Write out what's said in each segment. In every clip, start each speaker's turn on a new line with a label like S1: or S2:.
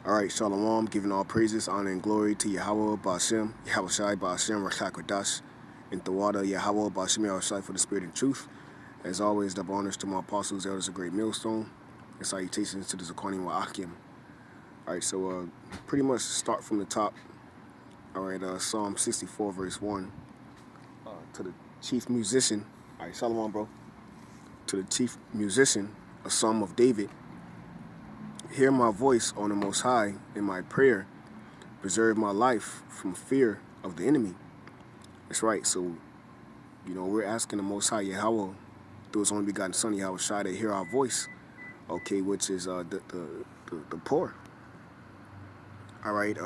S1: Alright, Shalom, giving all praises, honor, and glory to YAHAWAH, BASHEM, YAHAWASHI, BASHEM, Rakhakwadash, and Tawada, YAHAWAH, BASHEM, YAHAWASHI, for the spirit and truth. As always, double honors to my apostles, elders of great millstone, and salutations to the Zakoni Wa'akim. Alright, so pretty much start from the top. Alright, Psalm 64, verse 1. To the chief musician, alright, Shalom, bro. To the chief musician, a psalm of David. Hear my voice on the Most High in my prayer. Preserve my life from fear of the enemy. That's right. So, we're asking the Most High Yahweh through His only begotten Son YAHAWASHI to hear our voice. Okay, which is the poor. All right.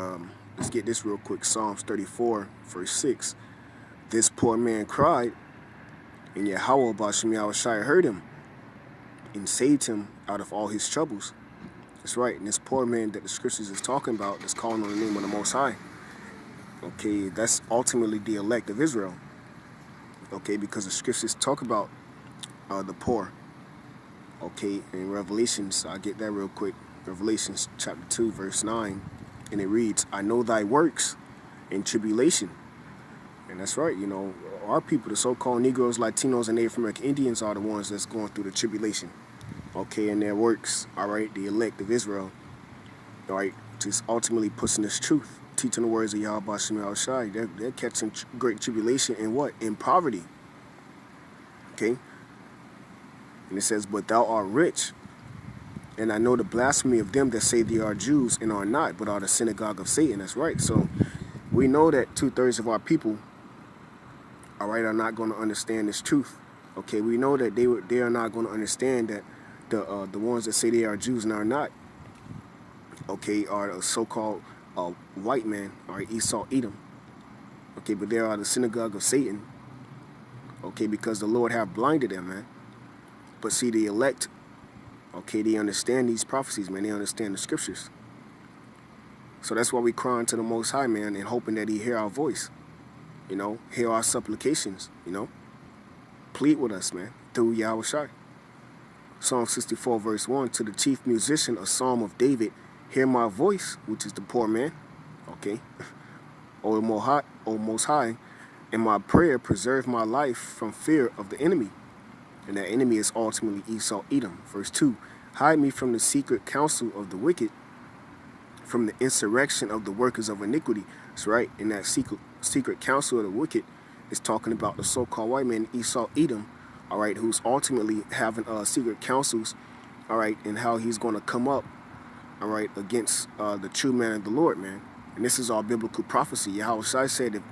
S1: Let's get this real quick. Psalms 34, verse 6. This poor man cried, and Yahweh BaShem YAHAWASHI heard him and saved him out of all his troubles. That's right, and this poor man that the scriptures is talking about that's calling on the name of the Most High. Okay, that's ultimately the elect of Israel. Okay, because the scriptures talk about the poor. Okay, in Revelations, I'll get that real quick. Revelations chapter 2, verse 9, and it reads, I know thy works in tribulation. And that's right, our people, the so-called Negroes, Latinos, and Native American Indians are the ones that's going through the tribulation. Okay, in their works, all right, the elect of Israel, all right, just ultimately pushing this truth, teaching the words of Yahweh BaShem YAHAWASHI. They're catching great tribulation in what? In poverty. Okay? And it says, but thou art rich, and I know the blasphemy of them that say they are Jews and are not, but are the synagogue of Satan. That's right. So we know that 2/3 of our people, all right, are not going to understand this truth. Okay, we know that they are not going to understand that the ones that say they are Jews and are not, okay, are the so-called white man, all right, Esau, Edom. Okay, but they are the synagogue of Satan. Okay, because the Lord have blinded them, man. But see, the elect, okay, they understand these prophecies, man. They understand the scriptures. So that's why we crying to the Most High, man, and hoping that He hear our voice. Hear our supplications. Plead with us, man, through YAHAWASHI. Psalm 64, verse 1, to the chief musician, a psalm of David, hear my voice, which is the poor man, okay? O Most High, in my prayer, preserve my life from fear of the enemy. And that enemy is ultimately Esau, Edom. Verse 2, hide me from the secret counsel of the wicked, from the insurrection of the workers of iniquity. That's right, and that secret counsel of the wicked is talking about the so-called white man, Esau, Edom, all right, who's ultimately having secret counsels, all right, and how he's going to come up, all right, against the true man of the Lord, man. And this is all biblical prophecy. YAHAWASHI said, if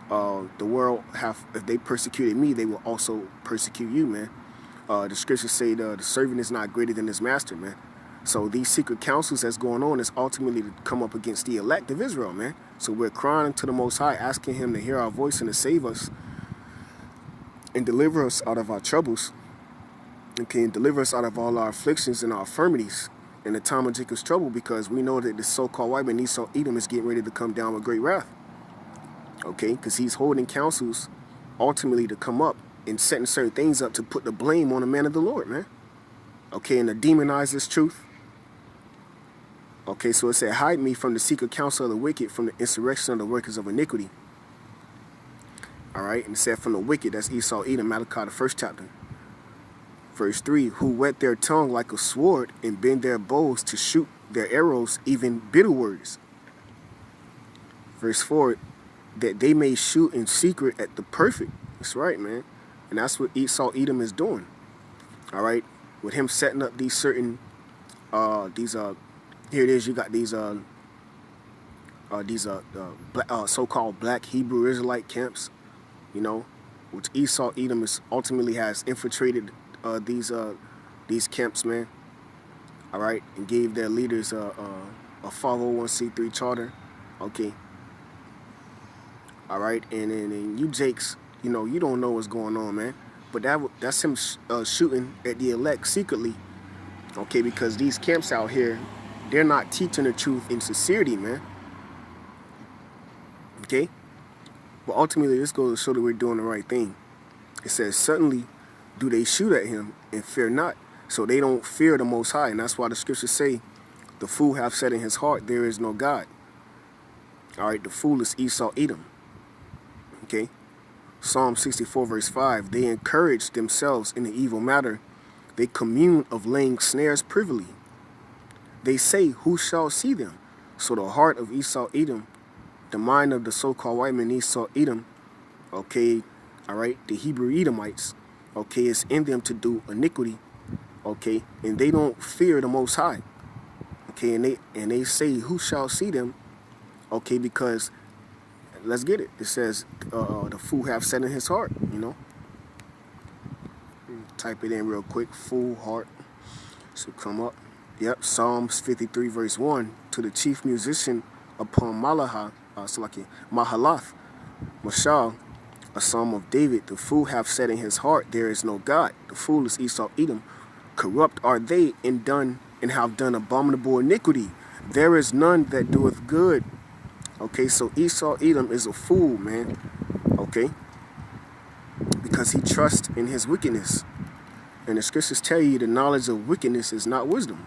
S1: the world if they persecuted me, they will also persecute you, man. The scriptures say the servant is not greater than his master, man. So these secret counsels that's going on is ultimately to come up against the elect of Israel, man. So we're crying to the Most High, asking Him to hear our voice and to save us and deliver us out of our troubles, okay, and deliver us out of all our afflictions and our infirmities in the time of Jacob's trouble, because we know that the so-called white man, Esau, Edom, is getting ready to come down with great wrath, okay, because he's holding counsels ultimately to come up and setting certain things up to put the blame on the man of the Lord, man, okay, and to demonize this truth. Okay, so it said, hide me from the secret counsel of the wicked, from the insurrection of the workers of iniquity. All right, and it said from the wicked, that's Esau, Edom, Malachi, the 1st chapter. Verse 3, who whet their tongue like a sword and bend their bows to shoot their arrows, even bitter words. Verse 4, that they may shoot in secret at the perfect. That's right, man. And that's what Esau, Edom is doing. All right, with him setting up these certain, here it is, you got these so-called black Hebrew Israelite camps, which Esau, Edom is ultimately has infiltrated these camps, man. All right, and gave their leaders a 501c3 charter, okay. All right, and you Jakes, you don't know what's going on, man. But that's him shooting at the elect secretly, okay, because these camps out here, they're not teaching the truth in sincerity, man. Okay? But ultimately, this goes to show that we're doing the right thing. It says, suddenly do they shoot at him and fear not. So they don't fear the Most High. And that's why the scriptures say, The fool hath said in his heart, there is no God. All right, the fool is Esau, Edom. Okay. Psalm 64 verse 5, they encourage themselves in the evil matter. They commune of laying snares privily. They say, who shall see them? So the heart of Esau, Edom, the mind of the so-called white man Esau, Edom, okay, all right, the Hebrew Edomites, okay, is in them to do iniquity, okay, and they don't fear the Most High, okay, and they say, who shall see them, okay, because, let's get it, it says, the fool hath said in his heart, you know, type it in real quick, fool heart, should come up. Yep, Psalms 53 verse 1, to the chief musician upon Mahalath, Mashal, a psalm of David, the fool hath said in his heart, there is no God. The fool is Esau, Edom. Corrupt are they and have done abominable iniquity. There is none that doeth good. Okay, so Esau, Edom is a fool, man. Okay, because he trusts in his wickedness. And the scriptures tell you the knowledge of wickedness is not wisdom.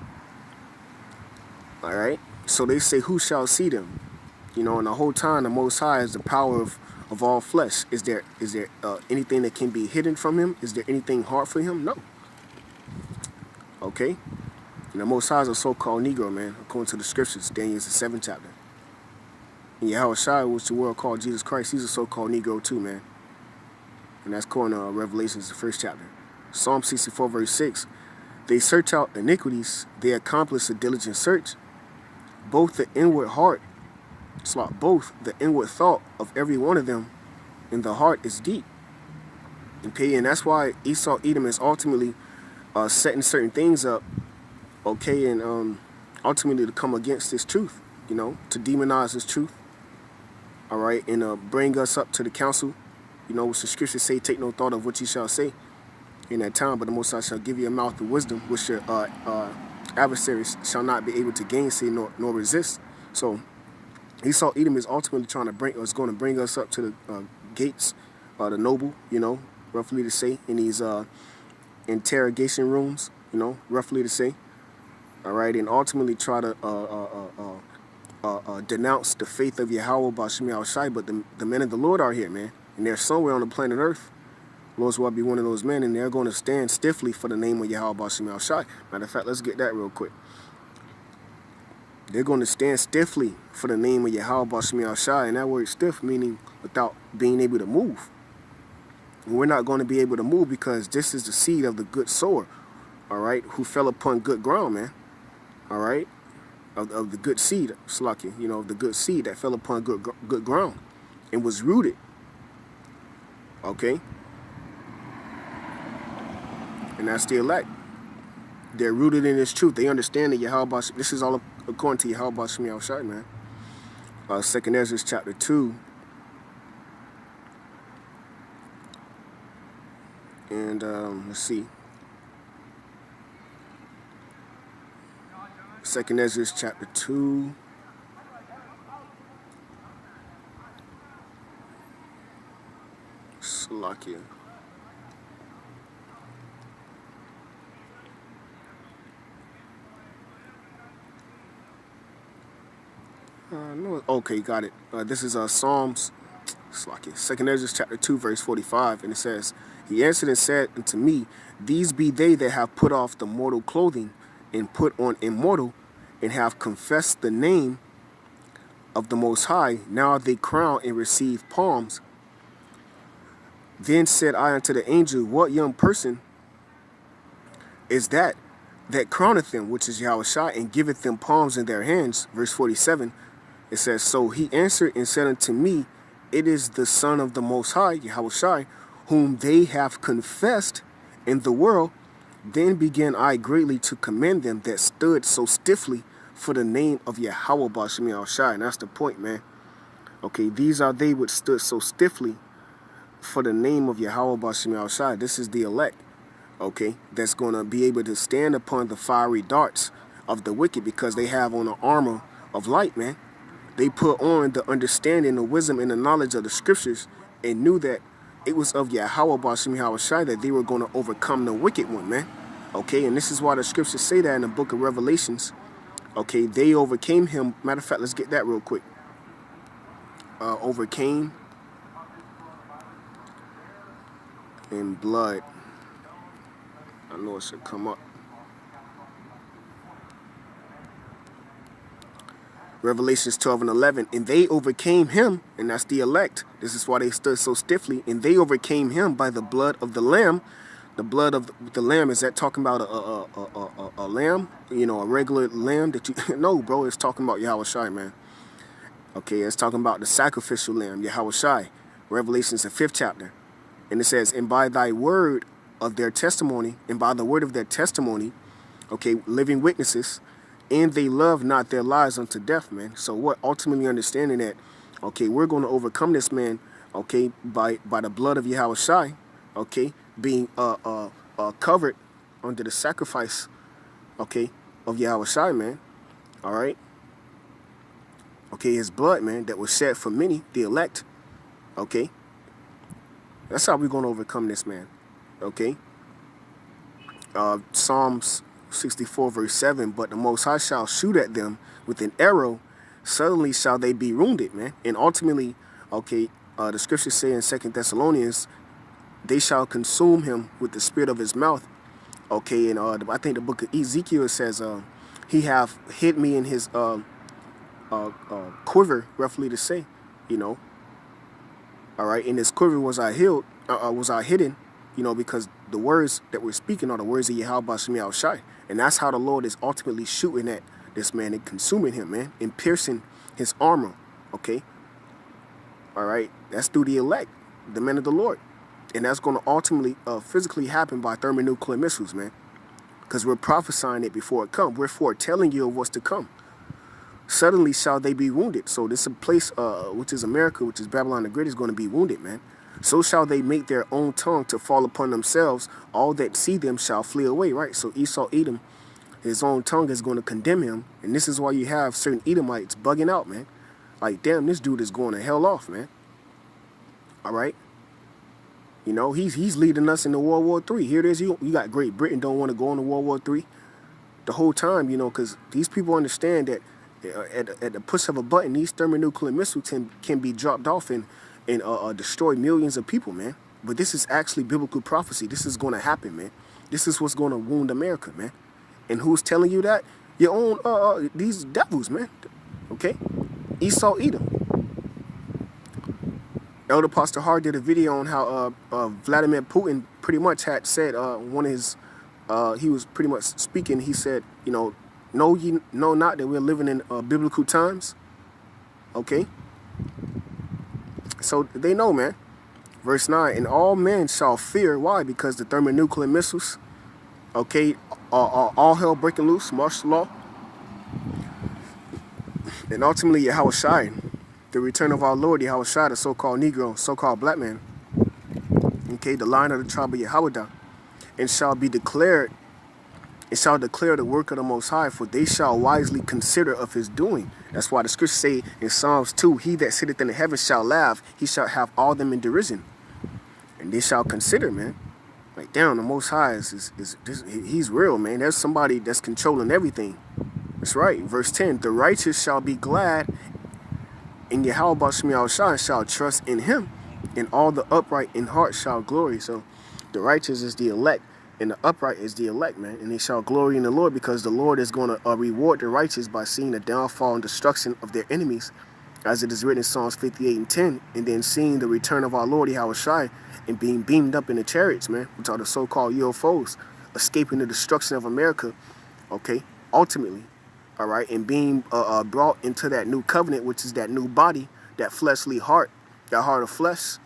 S1: All right, so they say, who shall see them? You know, and the whole time the Most High is the power of all flesh. Is there anything that can be hidden from him? Is there anything hard for him? No. Okay, and the Most High is a so-called Negro, man, according to the scriptures. Daniel's the 7th chapter. And YAHAWASHI, which the world called Jesus Christ, he's a so-called Negro too, man. And that's according to Revelations, the 1st chapter. Psalm 64 verse 6, they search out iniquities, they accomplish a diligent search. Both the inward thought of every one of them in the heart is deep. Okay, and that's why Esau, Edom is ultimately setting certain things up, okay, and ultimately to come against this truth, you know, to demonize this truth, all right, and bring us up to the counsel, you know, which the scriptures say, take no thought of what ye shall say in that time, but the Most High shall give you a mouth of wisdom, which your adversaries shall not be able to gainsay nor resist. So Esau, Edom is ultimately going to bring us up to the gates, the noble, you know, roughly to say, in these interrogation rooms, you know, roughly to say, all right, and ultimately try to denounce the faith of Yahawah Shai. But the men of the Lord are here, man, and they're somewhere on the planet Earth. Lord's will be one of those men, and they're going to stand stiffly for the name of Yahawah Shai. Matter of fact, let's get that real quick. They're going to stand stiffly for the name of Yahawah Shai, and that word stiff meaning without being able to move. And we're not going to be able to move because this is the seed of the good sower, all right, who fell upon good ground, man, all right, of the good seed, Slaki, you know, the good seed that fell upon good ground and was rooted, okay, and that's the elect. They're rooted in this truth. They understand that Yahawah, this is all according to Yahawah Shai, man. 2nd Ezra chapter 2. And let's see. 2nd Ezra chapter 2. Salakia. No, okay, got it. This is Psalms, 2nd Ezra chapter 2, verse 45, and it says, he answered and said unto me, these be they that have put off the mortal clothing and put on immortal, and have confessed the name of the Most High. Now they crown and receive palms. Then said I unto the angel, what young person is that crowneth them, which is YAHAWASHI, and giveth them palms in their hands? Verse 47. It says, so he answered and said unto me, it is the Son of the Most High, YAHAWASHI, whom they have confessed in the world. Then began I greatly to commend them that stood so stiffly for the name of Yahawah. And that's the point, man. Okay, these are they which stood so stiffly for the name of Yahawah. This is the elect, okay, that's going to be able to stand upon the fiery darts of the wicked because they have on the armor of light, man. They put on the understanding, the wisdom, and the knowledge of the scriptures and knew that it was of Yahawah that they were going to overcome the wicked one, man. Okay, and this is why the scriptures say that in the book of Revelations, Okay, they overcame him. Matter of fact, let's get that real quick. Overcame in blood. I know it should come up. Revelations 12 and 11. And they overcame him, and that's the elect. This is why they stood so stiffly. And they overcame him by the blood of the Lamb. The blood of the Lamb, is that talking about a lamb? You know, a regular lamb that you... No, bro, it's talking about YAHAWASHI, man. Okay, it's talking about the sacrificial lamb, YAHAWASHI. Revelations, the 5th chapter. And it says, and by thy word of their testimony, and by the word of their testimony, okay, living witnesses, and they love not their lives unto death, man. So what? Ultimately understanding that, okay, we're going to overcome this, man, okay, by the blood of YAHAWASHI, okay, being covered under the sacrifice, okay, of YAHAWASHI, man. All right. Okay, his blood, man, that was shed for many, the elect. Okay. That's how we're going to overcome this, man. Okay. Psalms 64 verse 7, but the Most High shall shoot at them with an arrow, suddenly shall they be wounded, man. And ultimately, okay, the scriptures say in 2 Thessalonians, they shall consume him with the spirit of his mouth. Okay, and I think the book of Ezekiel says, he have hid me in his quiver, roughly to say, you know. All right, in this quiver was I hidden, you know, because the words that we're speaking are the words of YAHWAH, and that's how the Lord is ultimately shooting at this man and consuming him, man, and piercing his armor. Okay, all right, that's through the elect, the men of the Lord, and that's going to ultimately physically happen by thermonuclear missiles, man, because we're prophesying it before it comes. We're foretelling you of what's to come. Suddenly shall they be wounded. So this is a place, which is America, which is Babylon the Great, is going to be wounded, man. So shall they make their own tongue to fall upon themselves. All that see them shall flee away, right? So Esau, Edom, his own tongue is going to condemn him. And this is why you have certain Edomites bugging out, man. Like, damn, this dude is going to hell off, man. All right? You know, he's leading us into World War III. Here it is. You got Great Britain don't want to go into World War III. The whole time, you know, because these people understand that at the push of a button, these thermonuclear missiles can be dropped off and destroy millions of people, man. But this is actually biblical prophecy. This is going to happen, man. This is what's going to wound America, man. And who's telling you that? Your own, these devils, man. Okay? Esau, Edom. Elder Pastor Hart did a video on how Vladimir Putin pretty much had said, one of his, he was pretty much speaking, he said, you know, know ye know not that we're living in biblical times? Okay? So they know, man. Verse 9, and all men shall fear. Why? Because the thermonuclear missiles, okay, all hell breaking loose, martial law. And ultimately, YAHWASHI, the return of our Lord, YAHWASHI, the so-called Negro, so-called black man, okay, the line of the tribe of Yehoiada, and shall be declared, it shall declare the work of the Most High, for they shall wisely consider of his doing. That's why the scriptures say in Psalms 2, he that sitteth in the heavens shall laugh, he shall have all them in derision. And they shall consider, man. Like, damn, the Most High he's real, man. There's somebody that's controlling everything. That's right. Verse 10, the righteous shall be glad in YAHWAH and shall trust in him, and all the upright in heart shall glory. So the righteous is the elect, and the upright is the elect, man. And they shall glory in the Lord, because the Lord is going to reward the righteous by seeing the downfall and destruction of their enemies, as it is written in Psalms 58 and 10, and then seeing the return of our Lord YAHWAH and being beamed up in the chariots, man, which are the so-called UFOs, escaping the destruction of America, okay, ultimately, all right, and being brought into that new covenant, which is that new body, that fleshly heart, that heart of flesh,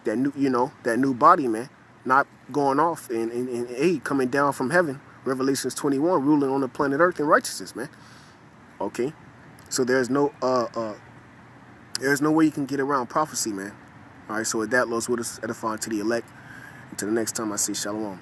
S1: that new, you know, that new body, man, not going off and coming down from heaven, Revelations 21, ruling on the planet Earth in righteousness, man. Okay, so there's no way you can get around prophecy, man. All right, so with that, Lord's with us, edifying to the elect. Until the next time, I say shalom.